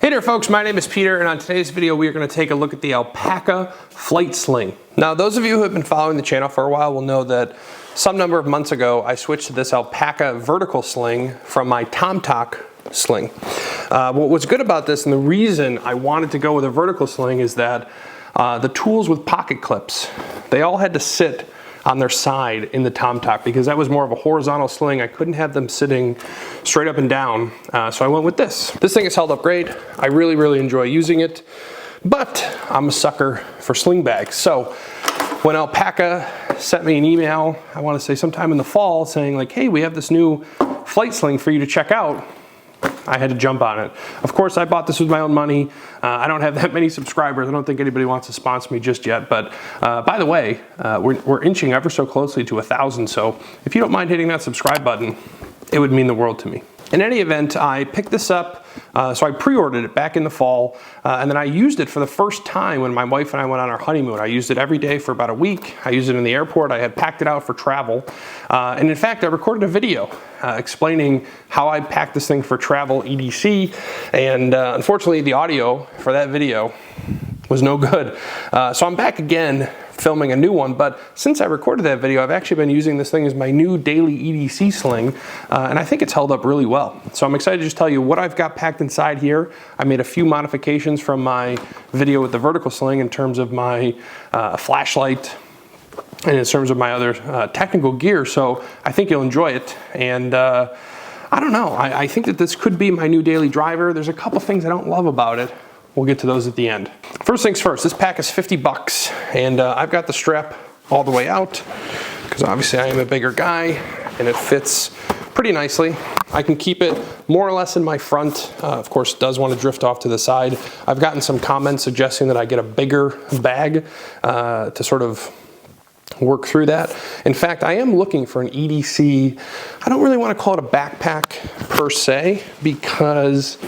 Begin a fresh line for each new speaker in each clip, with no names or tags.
Hey there folks, my name is Peter, and on today's video we are going to take a look at the Alpaka Flight Sling. Now those of you who have been following the channel for a while will know that some number of months ago I switched to this Alpaka Vertical Sling from my Tomtoc sling. What was good about this, and the reason I wanted to go with a vertical sling, is that the tools with pocket clips, they all had to sit on their side in the Tomtoc because that was more of a horizontal sling. I couldn't have them sitting straight up and down, so I went with this. This thing has held up great. I really enjoy using it, but I'm a sucker for sling bags. So when Alpaka sent me an email, I want to say sometime in the fall, saying like, hey, we have this new flight sling for you to check out, I had to jump on it. Of course, I bought this with my own money. I don't have that many subscribers. I don't think anybody wants to sponsor me just yet. But by the way, we're inching ever so closely to 1,000. So if you don't mind hitting that subscribe button, it would mean the world to me. In any event, I picked this up, so I pre-ordered it back in the fall, and then I used it for the first time when my wife and I went on our honeymoon. I used it every day for about a week. I used it in the airport. I had packed it out for travel, and in fact, I recorded a video explaining how I packed this thing for travel EDC, and unfortunately, the audio for that video was no good. So I'm back again filming a new one, but since I recorded that video, I've actually been using this thing as my new daily EDC sling, and I think it's held up really well. So I'm excited to just tell you what I've got packed inside here. I made a few modifications from my video with the vertical sling in terms of my flashlight and in terms of my other technical gear, so I think you'll enjoy it. And I don't know, I think that this could be my new daily driver. There's a couple things I don't love about it. We'll get to those at the end. First things first, this pack is 50 bucks, and I've got the strap all the way out because obviously I am a bigger guy and it fits pretty nicely. I can keep it more or less in my front. Of course, it does want to drift off to the side. I've gotten some comments suggesting that I get a bigger bag to sort of work through that. In fact, I am looking for an EDC. I don't really want to call it a backpack per se because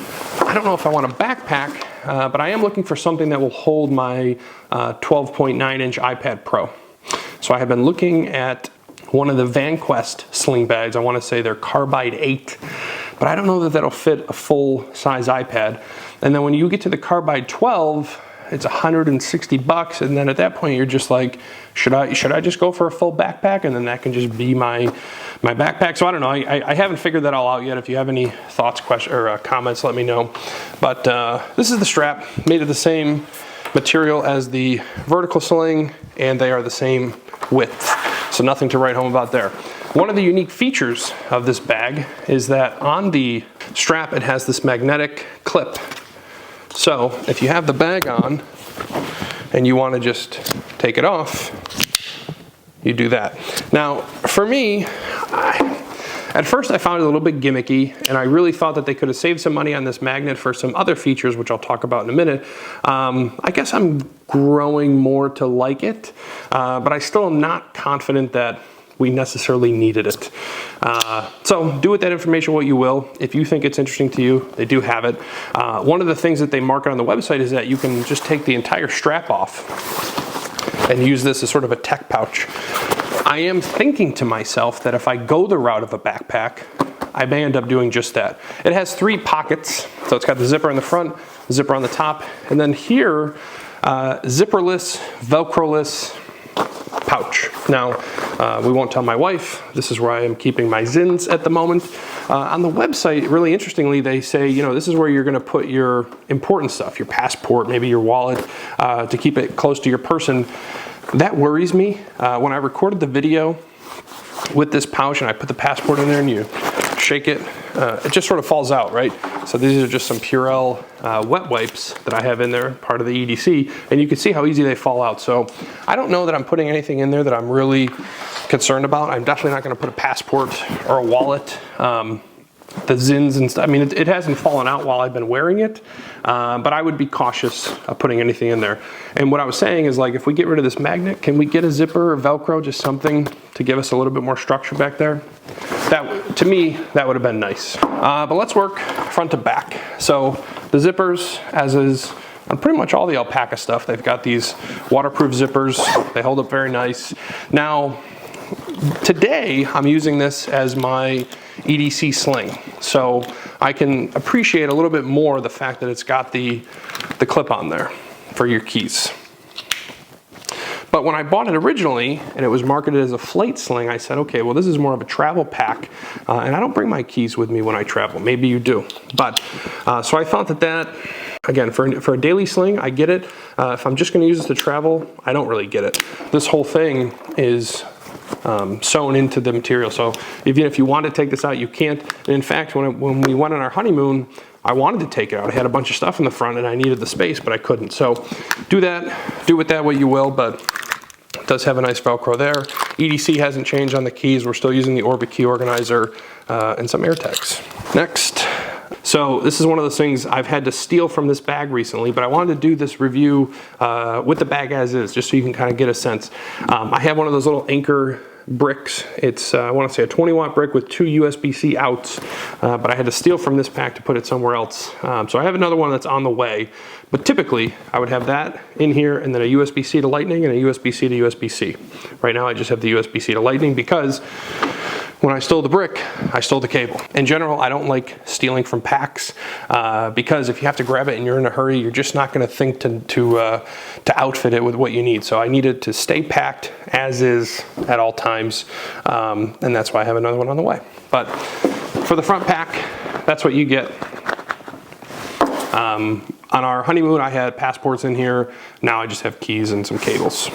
I don't know if I want a backpack, but I am looking for something that will hold my 12.9 inch iPad Pro. So I have been looking at one of the VanQuest sling bags. I want to say they're Carbide 8, but I don't know that that'll fit a full size iPad. And then when you get to the Carbide 12, it's 160 bucks, and then at that point you're just like, should I just go for a full backpack, and then that can just be my backpack? So I don't know. I haven't figured that all out yet. If you have any thoughts, questions, or comments, let me know. But this is the strap, made of the same material as the vertical sling, and they are the same width. So nothing to write home about there. One of the unique features of this bag is that on the strap it has this magnetic clip. So if you have the bag on and you want to just take it off, you do that. Now, for me, at first I found it a little bit gimmicky, and I really thought that they could have saved some money on this magnet for some other features, which I'll talk about in a minute. I guess I'm growing more to like it, but I still am not confident that we necessarily needed it. So do with that information what you will. If you think it's interesting to you, they do have it. One of the things that they market on the website is that you can just take the entire strap off and use this as sort of a tech pouch. I am thinking to myself that if I go the route of a backpack, I may end up doing just that. It has 3 pockets, so it's got the zipper in the front, zipper on the top, and then here, zipperless, Velcro-less pouch. Now, we won't tell my wife. This is where I am keeping my Zins at the moment. On the website, really interestingly, they say, you know, this is where you're going to put your important stuff, your passport, maybe your wallet, to keep it close to your person. That worries me. When I recorded the video with this pouch and I put the passport in there and you shake it, it just sort of falls out, right? So these are just some Purell wet wipes that I have in there, part of the EDC, and you can see how easy they fall out. So I don't know that I'm putting anything in there that I'm really concerned about. I'm definitely not going to put a passport or a wallet. The Zins and stuff, I mean, it hasn't fallen out while I've been wearing it, but I would be cautious of putting anything in there. And what I was saying is, like, if we get rid of this magnet, can we get a zipper or Velcro, just something to give us a little bit more structure back there? That, to me, that would have been nice. But let's work front to back. So the zippers, as is on pretty much all the Alpaka stuff, they've got these waterproof zippers. They hold up very nice. Now, today I'm using this as my EDC sling. So I can appreciate a little bit more the fact that it's got the clip on there for your keys. But when I bought it originally, and it was marketed as a flight sling, I said, okay, well, this is more of a travel pack, and I don't bring my keys with me when I travel. Maybe you do. But, so I thought that, again, for a daily sling, I get it. If I'm just gonna use this to travel, I don't really get it. This whole thing is sewn into the material. So even if you want to take this out, you can't. And in fact, when we went on our honeymoon, I wanted to take it out. I had a bunch of stuff in the front and I needed the space, but I couldn't. So do with that what you will, but it does have a nice Velcro there. EDC hasn't changed on the keys. We're still using the Orbit key organizer and some air tags. Next. So this is one of those things I've had to steal from this bag recently, but I wanted to do this review with the bag as is, just so you can kind of get a sense. I have one of those little Anchor bricks. It's, I want to say a 20-watt brick with 2 USB-C outs, but I had to steal from this pack to put it somewhere else. So I have another one that's on the way, but typically I would have that in here and then a USB-C to Lightning and a USB-C to USB-C. Right now I just have the USB-C to Lightning because when I stole the brick, I stole the cable. In general, I don't like stealing from packs because if you have to grab it and you're in a hurry, you're just not going to think to outfit it with what you need. So I needed to stay packed as is at all times, and that's why I have another one on the way. But for the front pack, that's what you get. On our honeymoon, I had passports in here. Now I just have keys and some cables.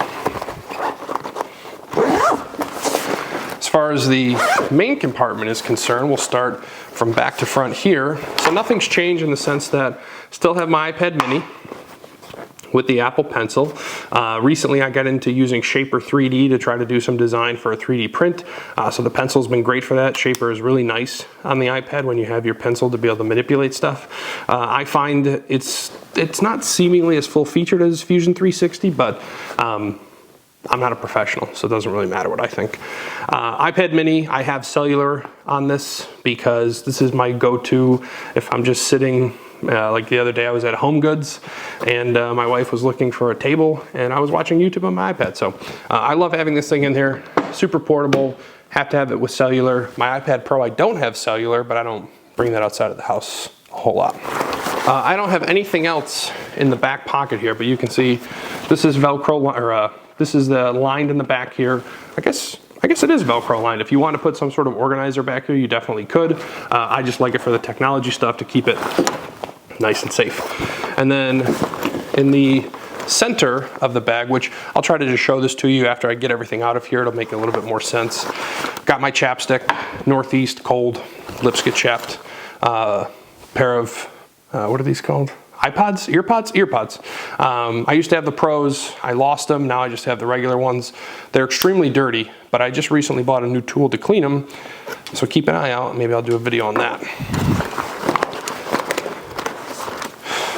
As far as the main compartment is concerned, we'll start from back to front here. So nothing's changed in the sense that still have my iPad mini with the Apple Pencil. Recently I got into using Shaper 3D to try to do some design for a 3D print. So the pencil's been great for that. Shaper is really nice on the iPad when you have your pencil to be able to manipulate stuff. I find it's not seemingly as full featured as Fusion 360, but I'm not a professional, so it doesn't really matter what I think. iPad mini, I have cellular on this because this is my go-to if I'm just sitting, like the other day I was at Home Goods and my wife was looking for a table and I was watching YouTube on my iPad. So I love having this thing in here, super portable, have to have it with cellular. My iPad Pro, I don't have cellular, but I don't bring that outside of the house a whole lot. I don't have anything else in the back pocket here, but you can see this is Velcro, or this is the lined in the back here. I guess it is Velcro lined. If you want to put some sort of organizer back here, you definitely could. I just like it for the technology stuff to keep it nice and safe. And then in the center of the bag, which I'll try to just show this to you after I get everything out of here, it'll make a little bit more sense. Got my chapstick, Northeast, cold, lips get chapped. Pair of, what are these called? iPods? Earpods. I used to have the Pros. I lost them. Now I just have the regular ones. They're extremely dirty, but I just recently bought a new tool to clean them. So keep an eye out. Maybe I'll do a video on that.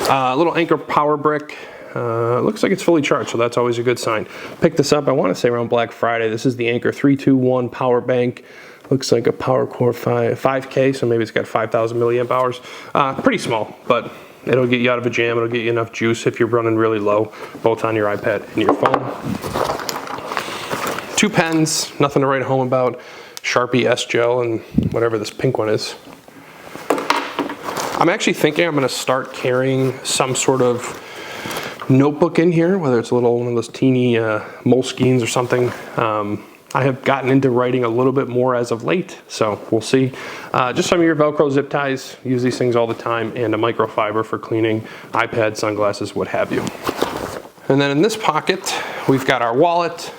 A little Anchor power brick. Looks like it's fully charged, so that's always a good sign. Picked this up, I want to say around Black Friday. This is the Anchor 321 power bank. Looks like a PowerCore 5K, so maybe it's got 5,000 milliamp hours. Pretty small, but it'll get you out of a jam. It'll get you enough juice if you're running really low, both on your iPad and your phone. 2 pens, nothing to write home about. Sharpie S-Gel and whatever this pink one is. I'm actually thinking I'm going to start carrying some sort of notebook in here, whether it's a little one of those teeny Moleskines or something. I have gotten into writing a little bit more as of late, so we'll see. Just some of your Velcro zip ties, use these things all the time, and a microfiber for cleaning iPad, sunglasses, what have you. And then in this pocket, we've got our wallet.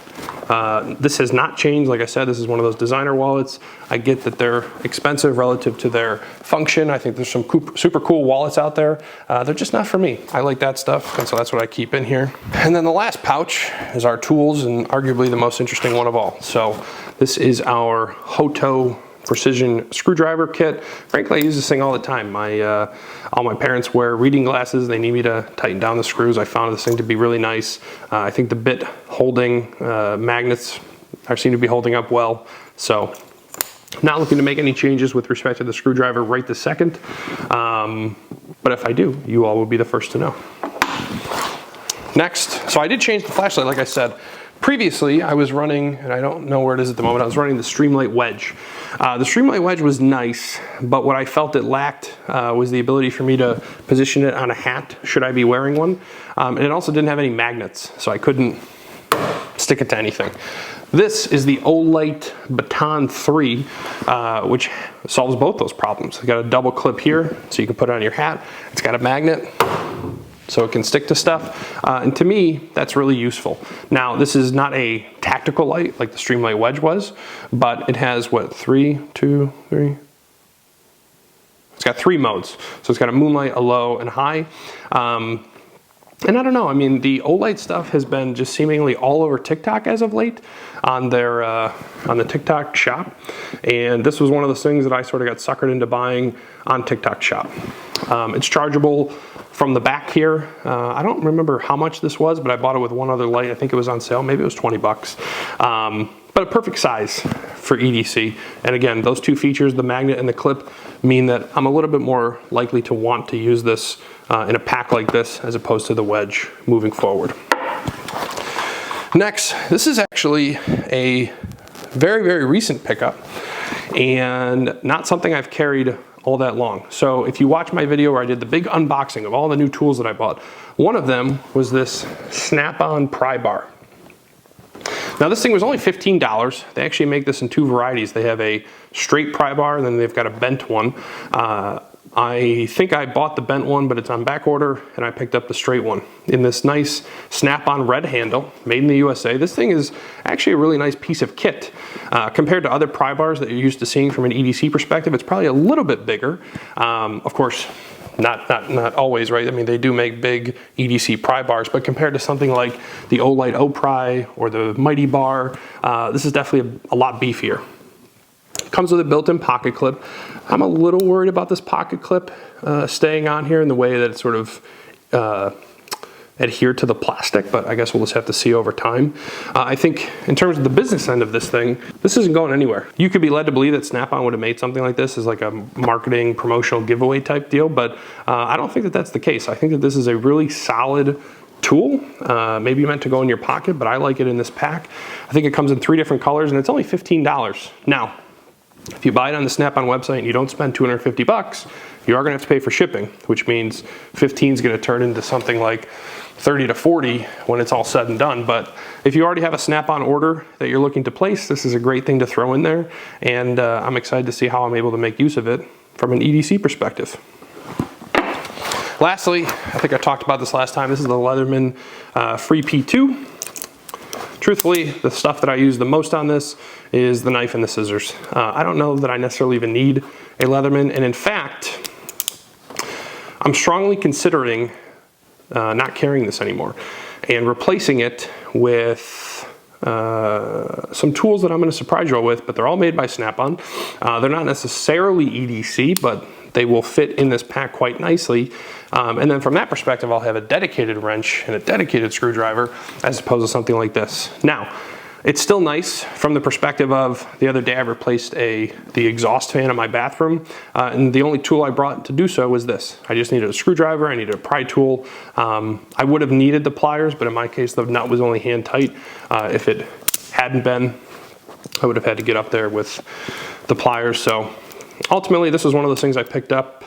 This has not changed. Like I said, this is one of those designer wallets. I get that they're expensive relative to their function. I think there's some super cool wallets out there. They're just not for me. I like that stuff, and so that's what I keep in here. And then the last pouch is our tools, and arguably the most interesting one of all. So this is our Hoto precision screwdriver kit. Frankly, I use this thing all the time. All my parents wear reading glasses. They need me to tighten down the screws. I found this thing to be really nice. I think the bit holding magnets seem to be holding up well. So not looking to make any changes with respect to the screwdriver right this second. But if I do, you all will be the first to know. Next, so I did change the flashlight, like I said. previously I was running, and I don't know where it is at the moment, I was running the Streamlight Wedge. The Streamlight Wedge was nice, but what I felt it lacked was the ability for me to position it on a hat should I be wearing one. And it also didn't have any magnets, so I couldn't stick it to anything. This is the Olight Baton 3, which solves both those problems. It's got a double clip here, so you can put it on your hat. It's got a magnet, so it can stick to stuff. And to me, that's really useful. Now, this is not a tactical light like the Streamlight Wedge was, but it has, what, 3, 2, 3? It's got 3 modes. So it's got a moonlight, a low, and a high. And I don't know, I mean, the Olight stuff has been just seemingly all over TikTok as of late on their on the TikTok shop. And this was one of those things that I sort of got suckered into buying on TikTok shop. It's chargeable from the back here. I don't remember how much this was, but I bought it with one other light. I think it was on sale, maybe it was 20 bucks. But a perfect size for EDC. And again, those 2 features, the magnet and the clip, mean that I'm a little bit more likely to want to use this in a pack like this as opposed to the Wedge moving forward. Next, this is actually a very, very recent pickup and not something I've carried all that long. So if you watch my video where I did the big unboxing of all the new tools that I bought, one of them was this snap-on pry bar. Now this thing was only $15. They actually make this in 2 varieties. They have a straight pry bar and then they've got a bent one. I think I bought the bent one, but it's on back order, and I picked up the straight one in this nice snap-on red handle, made in the USA. This thing is actually a really nice piece of kit. Compared to other pry bars that you're used to seeing from an EDC perspective, it's probably a little bit bigger. Of course, not always, right? I mean, they do make big EDC pry bars, but compared to something like the Olight O-Pry or the Mighty Bar, this is definitely a lot beefier. Comes with a built-in pocket clip. I'm a little worried about this pocket clip staying on here in the way that it sort of adhered to the plastic, but I guess we'll just have to see over time. I think in terms of the business end of this thing, this isn't going anywhere. You could be led to believe that Snap-on would have made something like this as like a marketing promotional giveaway type deal, but I don't think that that's the case. I think that this is a really solid tool, maybe meant to go in your pocket, but I like it in this pack. I think it comes in 3 different colors and it's only $15. Now, if you buy it on the Snap-on website and you don't spend 250 bucks, you are gonna have to pay for shipping, which means 15 is gonna turn into something like 30 to 40 when it's all said and done. But if you already have a Snap-on order that you're looking to place, this is a great thing to throw in there. And I'm excited to see how I'm able to make use of it from an EDC perspective. Lastly, I think I talked about this last time, this is the Leatherman Free P2. Truthfully, the stuff that I use the most on this is the knife and the scissors. I don't know that I necessarily even need a Leatherman, and in fact, I'm strongly considering not carrying this anymore and replacing it with some tools that I'm going to surprise you all with, but they're all made by Snap-on. They're not necessarily EDC, but they will fit in this pack quite nicely. And then from that perspective, I'll have a dedicated wrench and a dedicated screwdriver as opposed to something like this. Now, it's still nice from the perspective of the other day I replaced the exhaust fan in my bathroom, and the only tool I brought to do so was this. I just needed a screwdriver, I needed a pry tool. I would have needed the pliers, but in my case the nut was only hand tight. If it hadn't been, I would have had to get up there with the pliers. So ultimately this was one of those things I picked up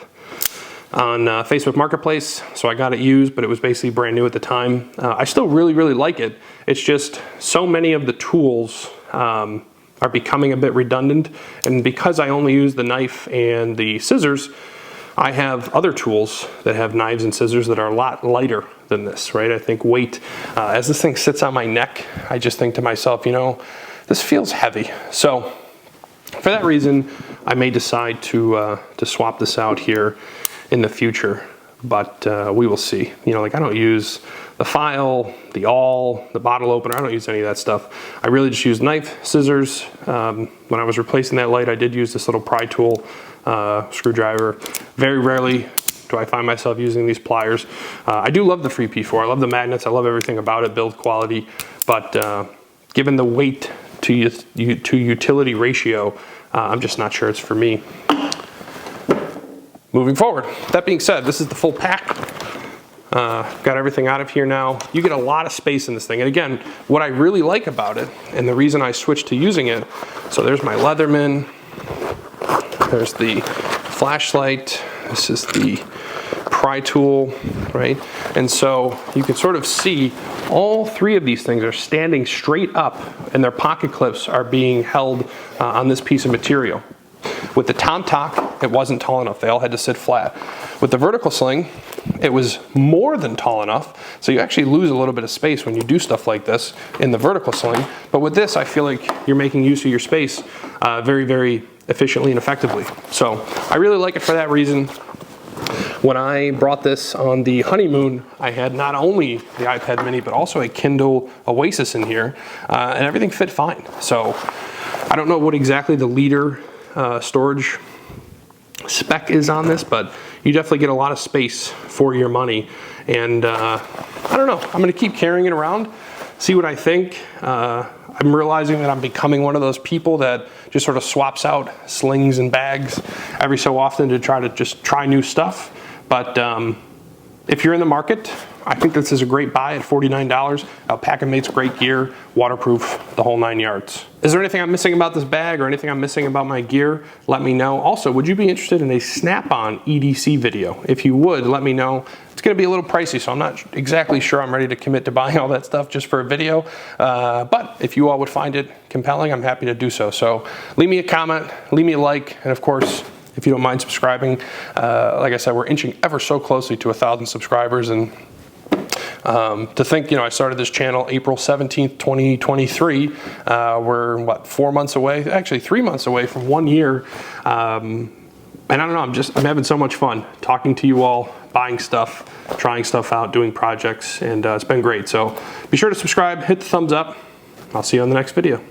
on Facebook Marketplace, so I got it used, but it was basically brand new at the time. I still really, really like it. It's just so many of the tools are becoming a bit redundant, and because I only use the knife and the scissors, I have other tools that have knives and scissors that are a lot lighter than this, right? I think weight, as this thing sits on my neck, I just think to myself, you know, this feels heavy. So for that reason, I may decide to swap this out here in the future, but we will see. You know, like I don't use the file, the awl, the bottle opener, I don't use any of that stuff. I really just use knife, scissors. When I was replacing that light, I did use this little pry tool, screwdriver. Very rarely do I find myself using these pliers. I do love the Free P4, I love the magnets, I love everything about it, build quality, but given the weight to utility ratio, I'm just not sure it's for me. Moving forward, that being said, this is the full pack. Got everything out of here now. You get a lot of space in this thing. And again, what I really like about it, and the reason I switched to using it, so there's my Leatherman, there's the flashlight, this is the pry tool, right? And so you can sort of see all three of these things are standing straight up, and their pocket clips are being held on this piece of material. With the Tom Talk, it wasn't tall enough. They all had to sit flat. With the Vertical Sling, it was more than tall enough, so you actually lose a little bit of space when you do stuff like this in the Vertical Sling. But with this, I feel like you're making use of your space very, very efficiently and effectively. So I really like it for that reason. When I brought this on the honeymoon, I had not only the iPad mini, but also a Kindle Oasis in here, and everything fit fine. So I don't know what exactly the liter storage spec is on this, but you definitely get a lot of space for your money. And I don't know, I'm gonna keep carrying it around, see what I think. I'm realizing that I'm becoming one of those people that just sort of swaps out slings and bags every so often to try to just try new stuff. But if you're in the market, I think this is a great buy at $49. Alpaka makes great gear, waterproof, the whole 9 yards. Is there anything I'm missing about this bag or anything I'm missing about my gear? Let me know. Also, would you be interested in a snap-on EDC video? If you would, let me know. It's gonna be a little pricey, so I'm not exactly sure I'm ready to commit to buying all that stuff just for a video. But if you all would find it compelling, I'm happy to do so. So leave me a comment, leave me a like, and of course, if you don't mind subscribing. Like I said, we're inching ever so closely to 1,000 subscribers, and to think, you know, I started this channel April 17th, 2023. We're what, 4 months away, actually 3 months away from 1 year. And I don't know, I'm having so much fun talking to you all, buying stuff, trying stuff out, doing projects, and it's been great. So be sure to subscribe, hit the thumbs up. I'll see you on the next video.